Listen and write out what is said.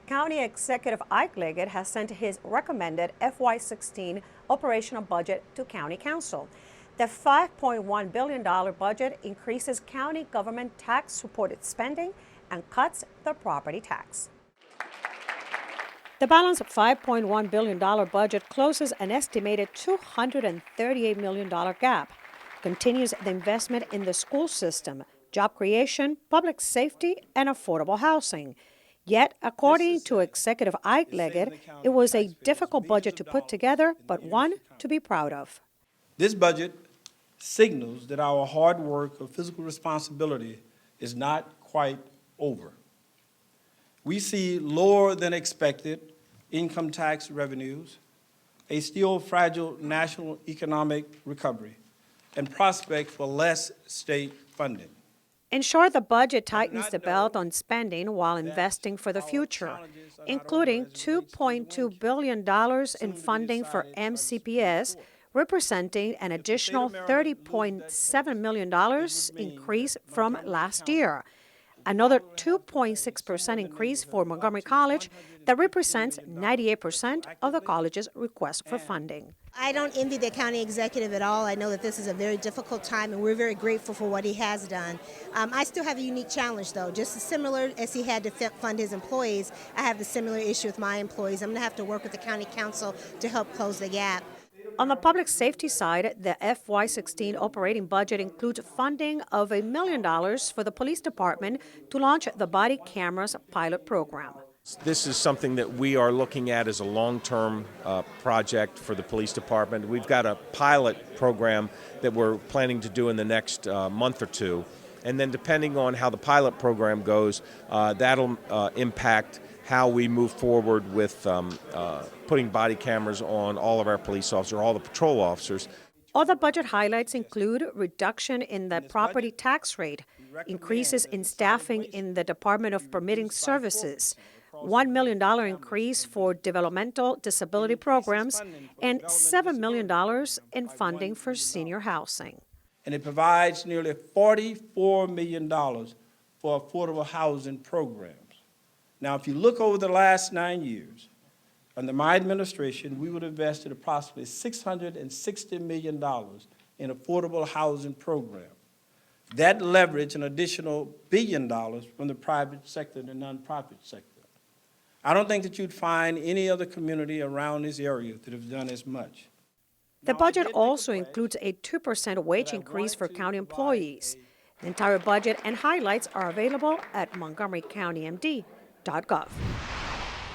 County Executive Ike Leggett has sent his recommended FY16 operational budget to County Council. The $5.1 billion budget increases county government tax-supported spending and cuts the property tax. The balanced $5.1 billion budget closes an estimated $238 million gap, continues the investment in the school system, job creation, public safety, and affordable housing. Yet, according to Executive Ike Leggett, it was a difficult budget to put together, but one to be proud of. This budget signals that our hard work of fiscal responsibility is not quite over. We see lower than expected income tax revenues, a still fragile national economic recovery, and prospect for less state funding. In short, the budget tightens the belt on spending while investing for the future, including $2.2 billion in funding for MCPS, representing an additional $30.7 million increase from last year. Another 2.6% increase for Montgomery College that represents 98% of the college's request for funding. I don't envy the county executive at all. I know that this is a very difficult time, and we're very grateful for what he has done. I still have a unique challenge, though. Just as similar as he had to fund his employees, I have the similar issue with my employees. I'm going to have to work with the county council to help close the gap. On the public safety side, the FY16 operating budget includes funding of $1 million for the police department to launch the body cameras pilot program. This is something that we are looking at as a long-term project for the police department. We've got a pilot program that we're planning to do in the next month or two. And then depending on how the pilot program goes, that'll impact how we move forward with putting body cameras on all of our police officers, all the patrol officers. Other budget highlights include reduction in the property tax rate, increases in staffing in the Department of Permitting Services, $1 million increase for developmental disability programs, and $7 million in funding for senior housing. And it provides nearly $44 million for affordable housing programs. Now, if you look over the last 9 years, under my administration, we would have invested approximately $660 million in affordable housing programs. That leveraged an additional $1 billion from the private sector and the nonprofit sector. I don't think that you'd find any other community around this area that have done as much. The budget also includes a 2% wage increase for county employees. The entire budget and highlights are available at montgomerycountymd.gov.